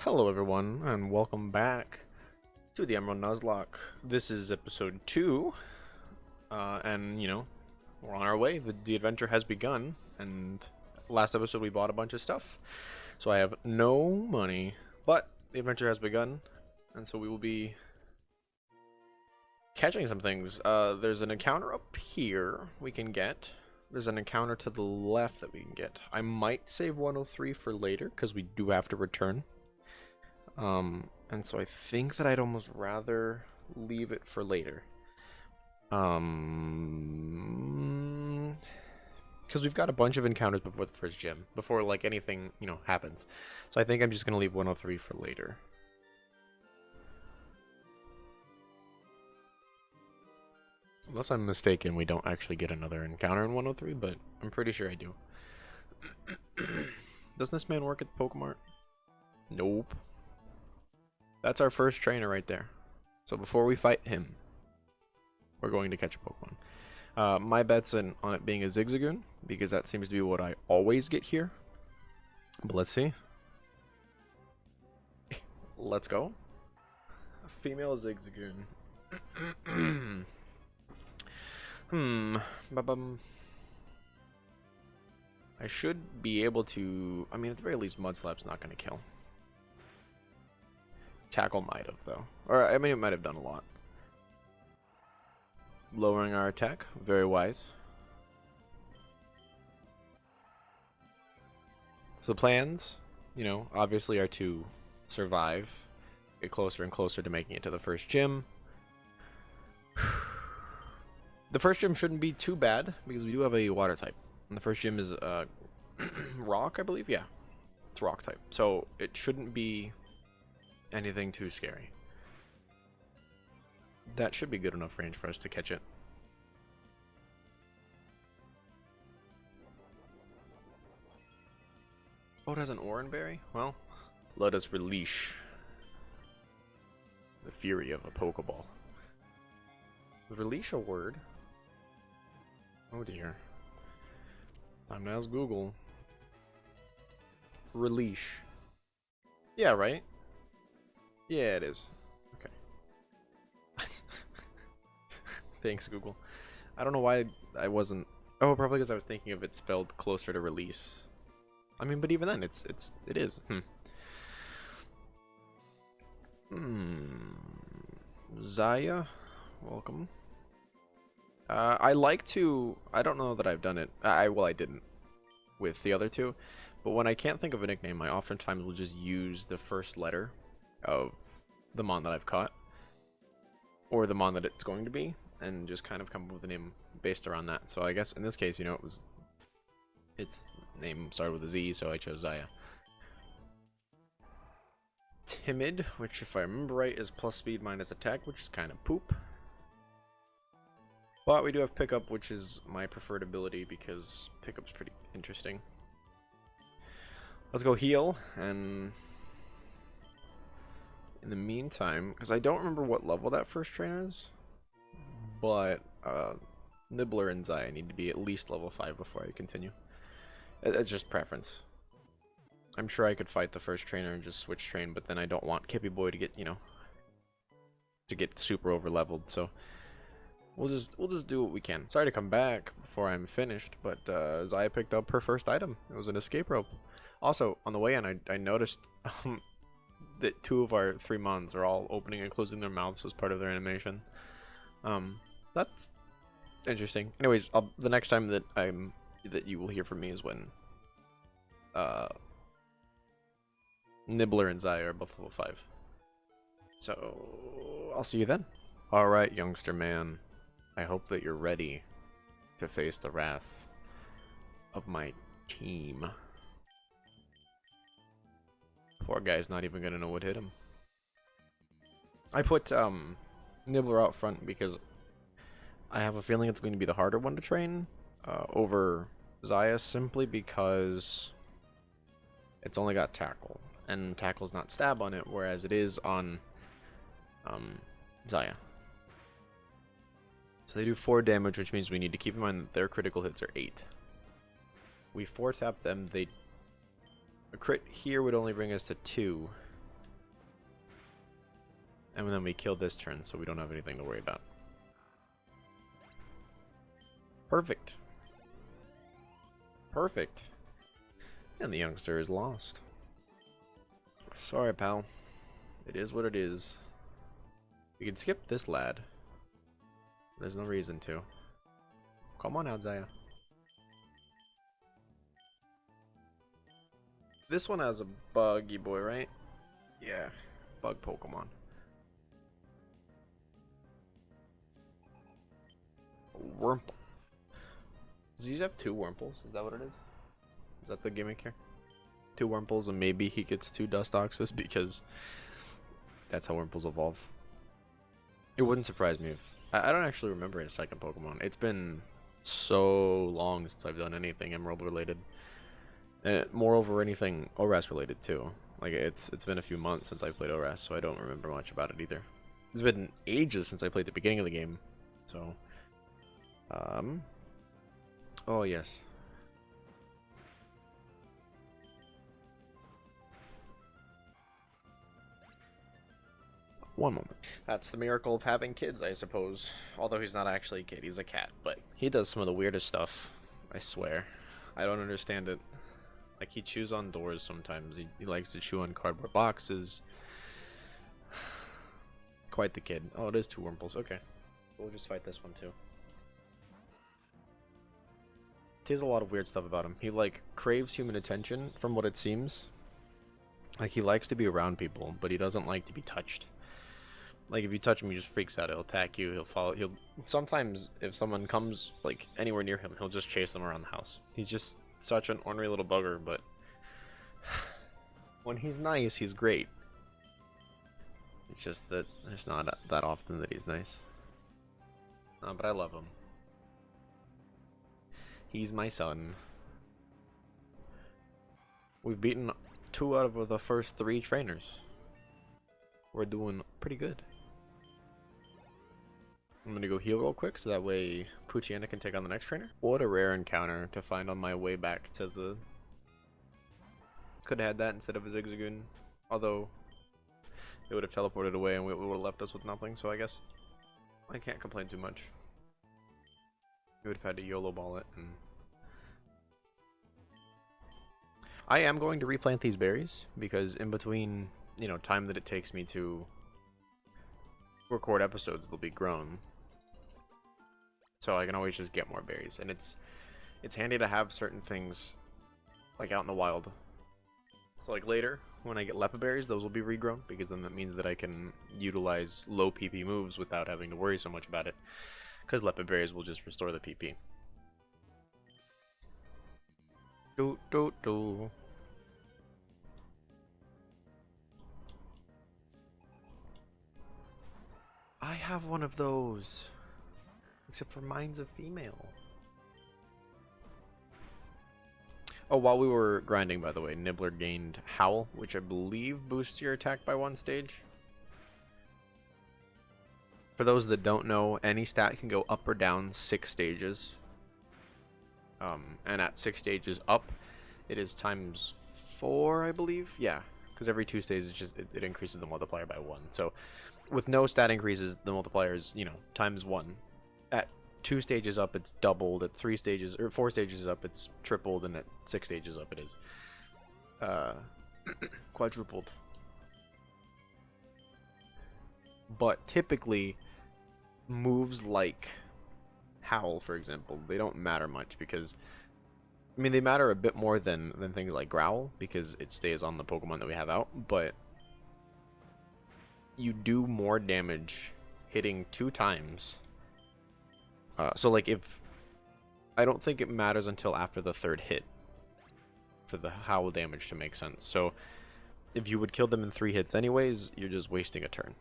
Hello everyone, and welcome back to the Emerald Nuzlocke. This is episode 2, and we're on our way. The adventure has begun, and last episode we bought a bunch of stuff. So I have no money, but the adventure has begun, and so we will be catching some things. There's an encounter up here we can get. There's an encounter to the left that we can get. I might save 103 for later, because we do have to return. And so I think that I'd almost rather leave it for later. Because we've got a bunch of encounters before the first gym, before like anything, happens. So I think I'm just gonna leave 103 for later. Unless I'm mistaken, we don't actually get another encounter in 103, but I'm pretty sure I do. Doesn't this man work at the Pokemart? Nope. That's our first trainer right there. So before we fight him, we're going to catch a Pokemon. My bet's on it being a Zigzagoon, because that seems to be what I always get here. But let's see. Let's go. A female Zigzagoon. I should be able to... I mean, at the very least, Mud Slap's not going to kill. Tackle might have, though. Or, I mean, it might have done a lot. Lowering our attack. Very wise. So the plans, obviously are to survive. Get closer and closer to making it to the first gym. The first gym shouldn't be too bad, because we do have a water type. And the first gym is rock, I believe? Yeah. It's rock type. So it shouldn't be anything too scary. That should be good enough range for us to catch it. Oh, it has an Oranberry? Well, let us release the fury of a Pokeball. Is release a word? Oh dear. Time to ask Google. Release. Yeah, right? Yeah, it is. Okay. Thanks, Google. I don't know why I wasn't... Oh, probably because I was thinking of it spelled closer to release. I mean, but even then, it is. Zaya, welcome. I like to... I don't know that I've done it. Well, I didn't with the other two. But when I can't think of a nickname, I oftentimes will just use the first letter of the mon that I've caught, or the mon that it's going to be, and just kind of come up with a name based around that. So I guess in this case, its name started with a Z, so I chose Zaya. Timid, which if I remember right is plus speed minus attack, which is kind of poop. But we do have pickup, which is my preferred ability because pickup's pretty interesting. Let's go heal, and in the meantime, because I don't remember what level that first trainer is, but Nibbler and Zaya need to be at least level 5 before I continue. It's just preference. I'm sure I could fight the first trainer and just switch train, but then I don't want Kippy Boy to get, to get super over leveled, so we'll just do what we can. Sorry to come back before I'm finished, but Zaya picked up her first item. It was an escape rope. Also, on the way in, I noticed that 2 of our 3 mons are all opening and closing their mouths as part of their animation. That's interesting. Anyways, the next time that you will hear from me is when Nibbler and Zaya are both level 5. So I'll see you then. Alright, youngster man. I hope that you're ready to face the wrath of my team. Poor guy's not even gonna know what hit him. I put Nibbler out front because I have a feeling it's going to be the harder one to train over Zaya, simply because it's only got tackle, and tackle's not stab on it, whereas it is on Zaya. So they do 4 damage, which means we need to keep in mind that their critical hits are 8. We 4-tap them, a crit here would only bring us to 2. And then we kill this turn, so we don't have anything to worry about. Perfect. Perfect. And the youngster is lost. Sorry, pal. It is what it is. We can skip this lad. There's no reason to. Come on out, Zaya. This one has a buggy boy, right? Yeah. Bug Pokemon. Wurmple. Does he have 2 Wurmples? Is that what it is? Is that the gimmick here? 2 Wurmples and maybe he gets 2 Dustoxes because that's how Wurmples evolve. It wouldn't surprise me if... I don't actually remember his second Pokemon. It's been so long since I've done anything Emerald related. And moreover, anything ORAS related too. Like it's been a few months since I played ORAS, so I don't remember much about it either. It's been ages since I played the beginning of the game, so... Oh, yes. One moment. That's the miracle of having kids, I suppose. Although he's not actually a kid, he's a cat. But he does some of the weirdest stuff, I swear. I don't understand it. Like, he chews on doors sometimes. He likes to chew on cardboard boxes. Quite the kid. Oh, it is 2 Wurmples. Okay. We'll just fight this one, too. He has a lot of weird stuff about him. He, like, craves human attention, from what it seems. Like, he likes to be around people, but he doesn't like to be touched. Like, if you touch him, he just freaks out. He'll attack you. He'll follow. Sometimes, if someone comes, like, anywhere near him, he'll just chase them around the house. He's just such an ornery little bugger, but... when he's nice, he's great. It's just that there's not that often that he's nice. But I love him. He's my son. We've beaten 2 out of the first 3 trainers. We're doing pretty good. I'm gonna go heal real quick so that way Poochyena can take on the next trainer. What a rare encounter to find on my way back to the... Could have had that instead of a Zigzagoon. Although, it would have teleported away and it would have left us with nothing, so I guess I can't complain too much. We would have had to YOLO ball it. And I am going to replant these berries because in between, you know, time that it takes me to record episodes, they'll be grown. So I can always just get more berries, and it's handy to have certain things like out in the wild. So like later, when I get Lepa berries, those will be regrown because then that means that I can utilize low PP moves without having to worry so much about it. Because Lepa berries will just restore the PP. Do do do. I have one of those. Except for mine's a female. Oh, while we were grinding, by the way, Nibbler gained Howl, which I believe boosts your attack by 1 stage. For those that don't know, any stat can go up or down 6 stages. And at 6 stages up, it is times 4, I believe. Yeah, because every 2 stages it increases the multiplier by 1. So with no stat increases, the multiplier is, you know, times 1. At 2 stages up, it's doubled. At 3 stages or 4 stages up, it's tripled, and at 6 stages up, it is quadrupled. But typically, moves like Howl, for example, they don't matter much because, I mean, they matter a bit more than things like Growl because it stays on the Pokemon that we have out, but you do more damage hitting 2 times. So, like, if... I don't think it matters until after the 3rd hit for the Howl damage to make sense. So, if you would kill them in 3 hits anyways, you're just wasting a turn.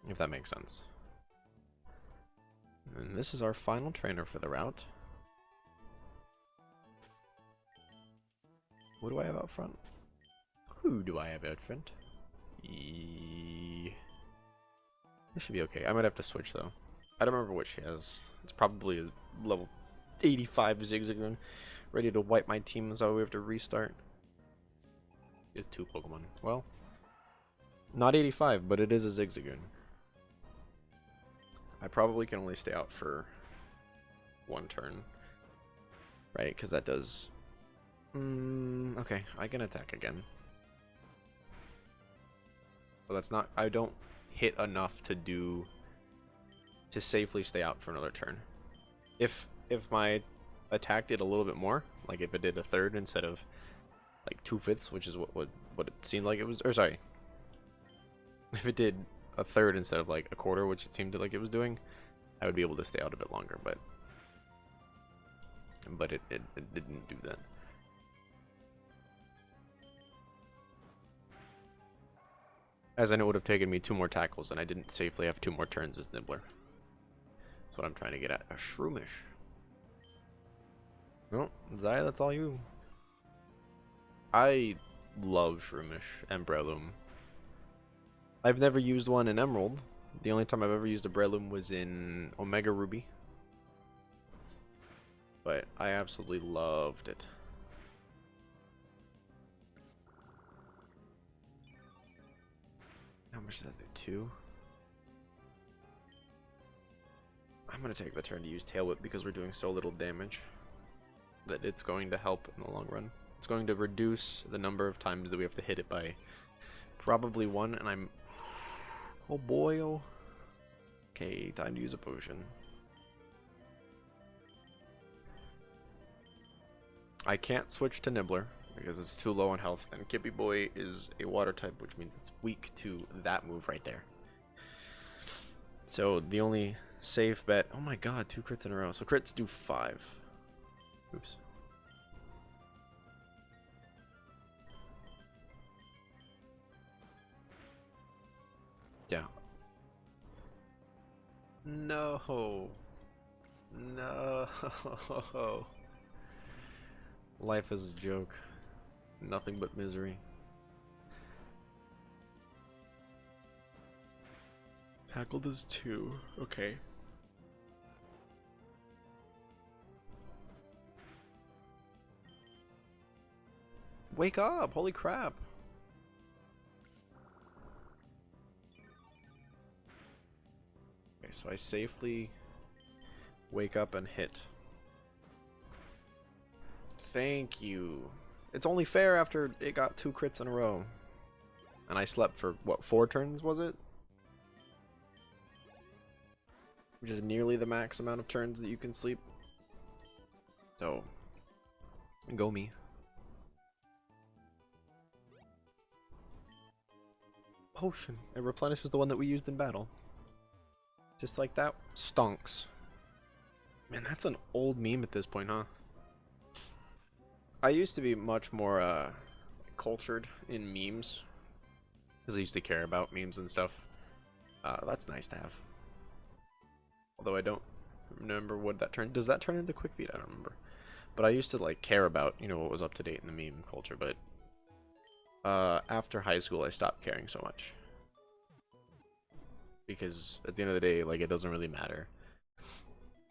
If that makes sense. And this is our final trainer for the route. What do I have out front? Who do I have out front? This should be okay. I might have to switch, though. I don't remember which he has. It's probably a level 85 Zigzagoon. Ready to wipe my team, so we have to restart. He has 2 Pokemon. Well, Not 85, but it is a Zigzagoon. I probably can only stay out for one turn. Right, because that does... okay, I can attack again. But that's not... I don't hit enough to do... to safely stay out for another turn. If my attack did a little bit more, like if it did a third instead of like 2/5, which is what it seemed like it was, or sorry, if it did a third instead of like a quarter, which it seemed like it was doing, I would be able to stay out a bit longer, but it didn't do that. As I know it would have taken me 2 more tackles, and I didn't safely have 2 more turns as Nibbler. That's what I'm trying to get at. A Shroomish. Well, Zaya, that's all you. I love Shroomish and Breloom. I've never used one in Emerald. The only time I've ever used a Breloom was in Omega Ruby. But I absolutely loved it. How much does it do? 2? I'm going to take the turn to use Tail Whip because we're doing so little damage that it's going to help in the long run. It's going to reduce the number of times that we have to hit it by probably 1, and I'm... oh boy, oh. Okay, time to use a potion. I can't switch to Nibbler because it's too low on health, and Kippy Boy is a water type, which means it's weak to that move right there. So the only safe bet... oh my god, 2 crits in a row. So crits do 5. Oops. Yeah. No. No. Life is a joke. Nothing but misery. Tackle does 2. Okay. Wake up! Holy crap! Okay, so I safely wake up and hit. Thank you. It's only fair after it got 2 crits in a row. And I slept for, what, 4 turns, was it? Which is nearly the max amount of turns that you can sleep. So, go me. Potion. It replenishes the one that we used in battle. Just like that. Stonks. Man, that's an old meme at this point, huh? I used to be much more cultured in memes. Because I used to care about memes and stuff. That's nice to have. Although I don't remember what that turned. Does that turn into Quick Feet? I don't remember. But I used to like care about, you know, what was up to date in the meme culture, but after high school I stopped caring so much. Because at the end of the day, like, it doesn't really matter.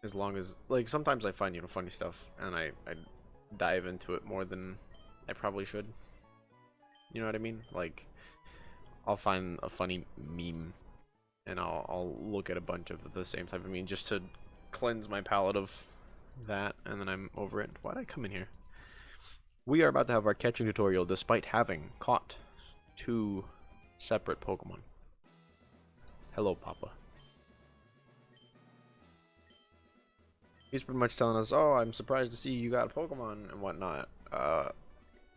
As long as, like, sometimes I find, you know, funny stuff and I dive into it more than I probably should. You know what I mean? Like, I'll find a funny meme and I'll look at a bunch of the same type of meme just to cleanse my palate of that, and then I'm over it. Why'd I come in here? We are about to have our catching tutorial despite having caught 2 separate Pokemon. Hello, Papa. He's pretty much telling us, oh, I'm surprised to see you got a Pokemon and whatnot.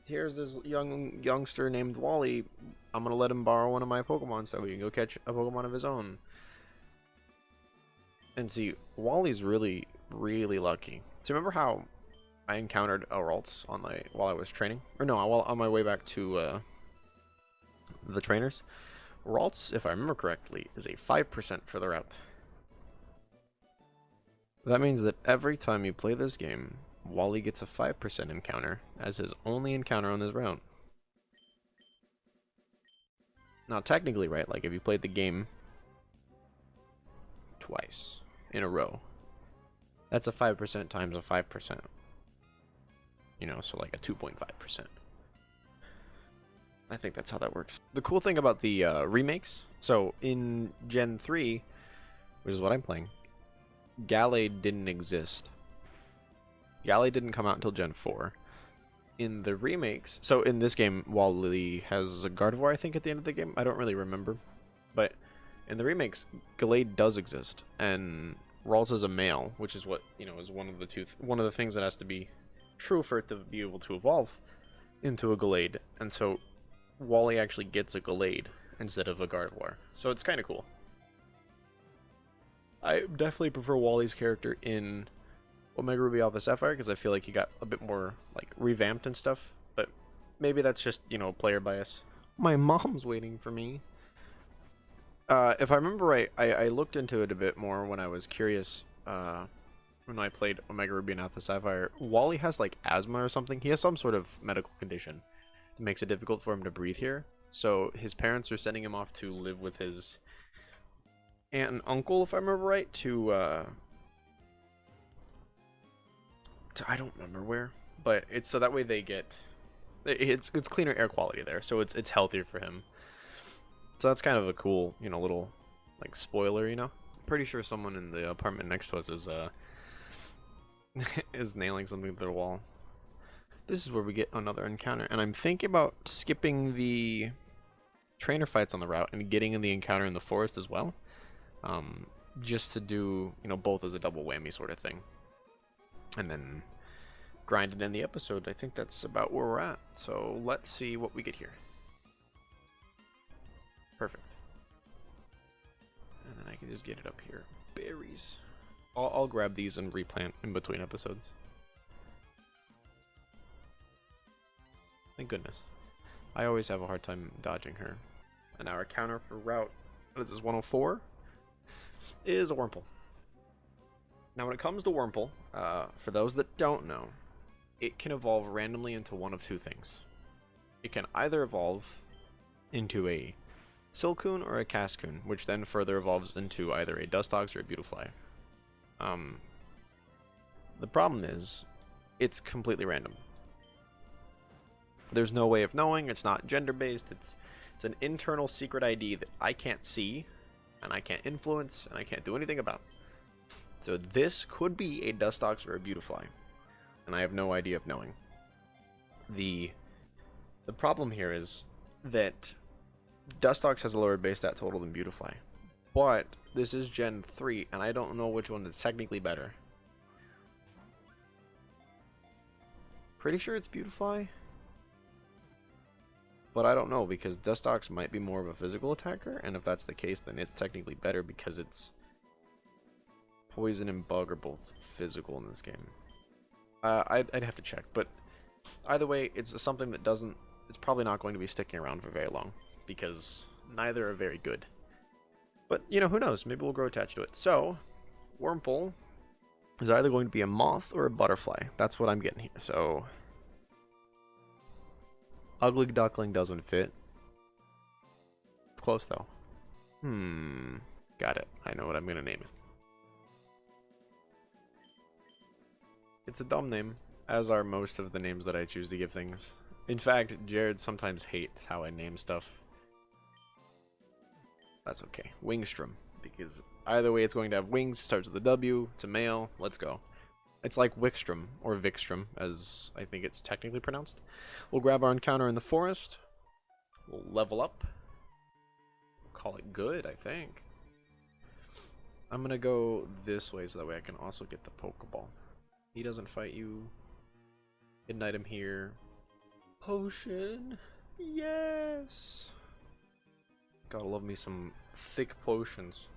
Here's this youngster named Wally. I'm gonna let him borrow one of my Pokemon so he can go catch a Pokemon of his own. And see, Wally's really, really lucky. So remember how I encountered a Ralts on while I was training? Or no, while on my way back to the trainers. Ralts, if I remember correctly, is a 5% for the route. That means that every time you play this game, Wally gets a 5% encounter as his only encounter on this route. Now, technically, right, like if you played the game twice in a row, that's a 5% times a 5%. You know, so like a 2.5%. I think that's how that works. The cool thing about the remakes, so in Gen 3, which is what I'm playing, Gallade didn't exist. Gallade didn't come out until Gen 4. In the remakes, so in this game, Wally has a Gardevoir, I think, at the end of the game. I don't really remember. But in the remakes, Gallade does exist. And Ralts is a male, which is what, is one of the things that has to be true for it to be able to evolve into a Gallade. And so Wally actually gets a Gallade instead of a Gardevoir. So it's kind of cool. I definitely prefer Wally's character in Omega Ruby Alpha Sapphire because I feel like he got a bit more like revamped and stuff. But maybe that's just, player bias. My mom's waiting for me. If I remember right, I looked into it a bit more when I was curious when I played Omega Ruby and Alpha Sapphire. Wally has like asthma or something. He has some sort of medical condition that makes it difficult for him to breathe here. So his parents are sending him off to live with his aunt and uncle, if I remember right, to I don't remember where, but it's so that way they get it's cleaner air quality there, so it's healthier for him. So that's kind of a cool, little like spoiler, Pretty sure someone in the apartment next to us is is nailing something to their wall. This is where we get another encounter, and I'm thinking about skipping the trainer fights on the route and getting in the encounter in the forest as well. Just to do, both as a double whammy sort of thing. And then grind it in the episode. I think that's about where we're at. So let's see what we get here. Perfect. And then I can just get it up here. Berries. I'll grab these and replant in between episodes. Thank goodness. I always have a hard time dodging her. And our counter for route, what is this, 104? Is a Wurmple. Now when it comes to Wurmple, for those that don't know, it can evolve randomly into one of two things. It can either evolve into a Silcoon or a Cascoon, which then further evolves into either a Dustox or a Beautifly. The problem is, it's completely random. There's no way of knowing, it's not gender-based, it's an internal secret ID that I can't see, and I can't influence, and I can't do anything about. So this could be a Dustox or a Beautifly, and I have no idea of knowing. The problem here is that Dustox has a lower base stat total than Beautifly, but this is Gen 3, and I don't know which one is technically better. Pretty sure it's Beautifly, but I don't know because Dustox might be more of a physical attacker, and if that's the case, then it's technically better because it's Poison and Bug are both physical in this game. I'd have to check, but either way, it's something that it's probably not going to be sticking around for very long because neither are very good. But, who knows? Maybe we'll grow attached to it. So, Wurmple is either going to be a moth or a butterfly. That's what I'm getting here. So, Ugly Duckling doesn't fit. Close, though. Got it. I know what I'm going to name it. It's a dumb name, as are most of the names that I choose to give things. In fact, Jared sometimes hates how I name stuff. That's okay. Wingstrom, because either way it's going to have wings, starts with a W, it's a male, let's go. It's like Wickstrom, or Vikstrom, as I think it's technically pronounced. We'll grab our encounter in the forest. We'll level up. Call it good, I think. I'm gonna go this way so that way I can also get the Pokeball. He doesn't fight you. Hidden item here. Potion. Yes. Gotta love me some thick potions.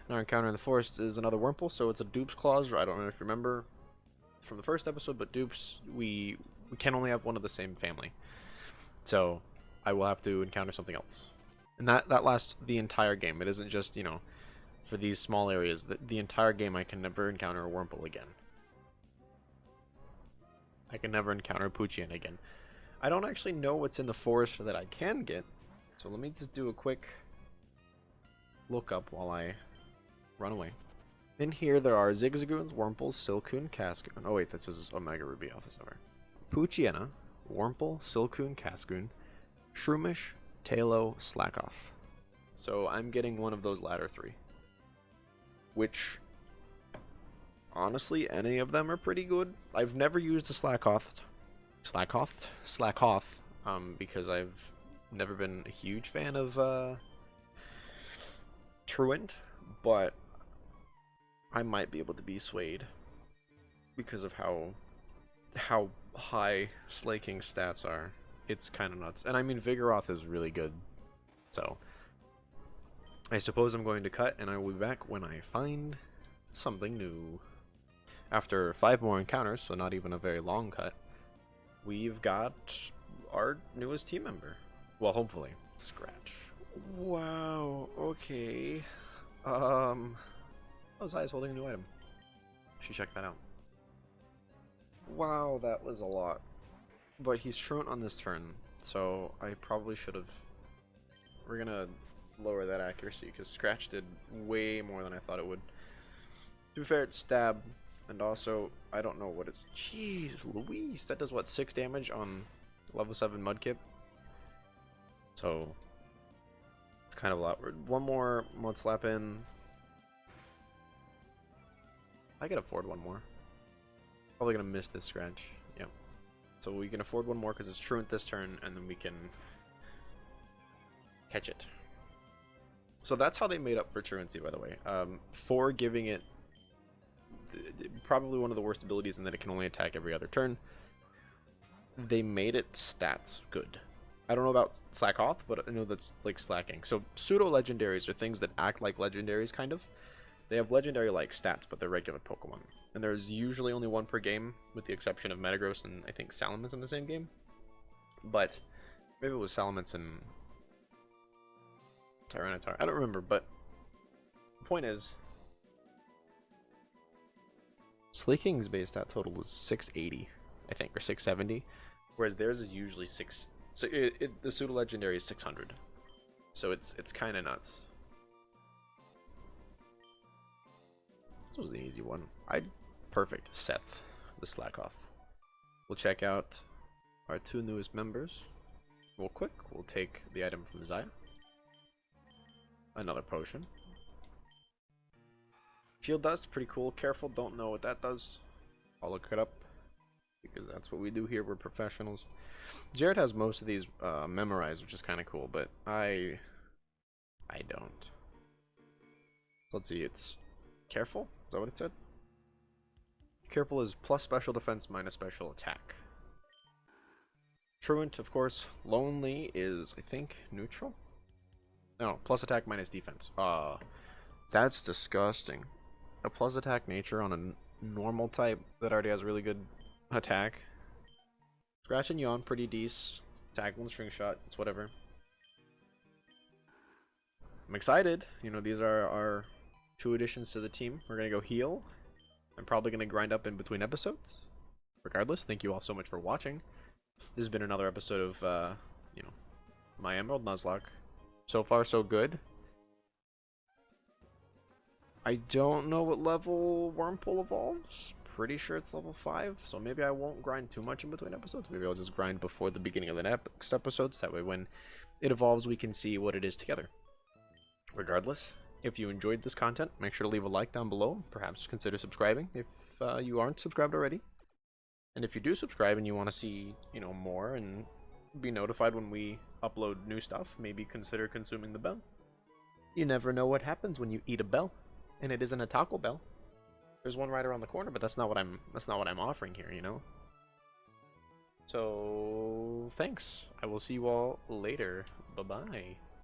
And our encounter in the forest is another Wurmple, so it's a Dupes Clause. I don't know if you remember from the first episode, but Dupes, we can only have one of the same family. So I will have to encounter something else. And that lasts the entire game. It isn't just, for these small areas. The entire game I can never encounter a Wurmple again. I can never encounter a Poochyena again. I don't actually know what's in the forest that I can get. So let me just do a quick look up while I run away. In here there are Zigzagoons, Wurmples, Silcoon, Cascoon. Oh wait, this is Omega Ruby Alpha Silver. Poochyena, Wurmple, Silcoon, Cascoon, Shroomish, Talo, Slackoth. So I'm getting one of those latter three. Which, honestly, any of them are pretty good. I've never used a Slackoth, because I've never been a huge fan of Truant, but I might be able to be swayed because of how high Slaking stats are. It's kind of nuts. And I mean, Vigoroth is really good. So, I suppose I'm going to cut, and I will be back when I find something new. After 5 more encounters, so not even a very long cut, we've got our newest team member. Well, hopefully. Scratch. Wow, okay. Zai's holding a new item. Should check that out. Wow, that was a lot. But he's truant on this turn, so I probably should have... We're gonna lower that accuracy, because Scratch did way more than I thought it would. To be fair, it's stab, and also, I don't know what it's... Jeez Louise, that does what, 6 damage on level 7 Mudkip? So, it's kind of a lot. One more Mud Slap in. I can afford one more. Probably gonna miss this Scratch. Yep. So we can afford one more because it's truant this turn, and then we can catch it. So that's how they made up for truancy, by the way. For giving it probably one of the worst abilities in that it can only attack every other turn, they made it stats good. I don't know about Slackoth, but I know that's like slacking. So pseudo-legendaries are things that act like legendaries, kind of. They have legendary-like stats, but they're regular Pokemon. And there's usually only one per game, with the exception of Metagross and I think Salamence in the same game. But maybe it was Salamence and Tyranitar. I don't remember, but the point is, Slaking's base stat total is 680, I think, or 670, whereas theirs is usually 6. So the pseudo legendary is 600. So it's kind of nuts. This was an easy one. Perfect. Seth, the Slackoth. We'll check out our 2 newest members real quick. We'll take the item from Zaya. Another potion. Shield dust, pretty cool. Careful, don't know what that does. I'll look it up, because that's what we do here. We're professionals. Jared has most of these memorized, which is kind of cool, but I don't. Let's see, it's careful? Is that what it said? Careful is plus special defense minus special attack. Truant, of course. Lonely is, I think, neutral? No, plus attack minus defense. That's disgusting. A plus attack nature on a normal type that already has really good attack. Scratch and Yawn, pretty decent. Tackle and String Shot, it's whatever. I'm excited. You know, these are our 2 additions to the team. We're gonna go heal. I'm probably gonna grind up in between episodes. Regardless, thank you all so much for watching. This has been another episode of, you know, my Emerald Nuzlocke. So far, so good. I don't know what level Wurmple evolves. Pretty sure it's level 5, so maybe I won't grind too much in between episodes. Maybe I'll just grind before the beginning of the next episodes. That way when it evolves, we can see what it is together. Regardless, if you enjoyed this content, make sure to leave a like down below. Perhaps consider subscribing if you aren't subscribed already. And if you do subscribe and you want to see, you know, more and be notified when we upload new stuff, maybe consider consuming the bell. You never know what happens when you eat a bell, and it isn't a Taco Bell. There's one right around the corner, but that's not what I'm offering here, you know. So thanks. I will see you all later. Bye-bye.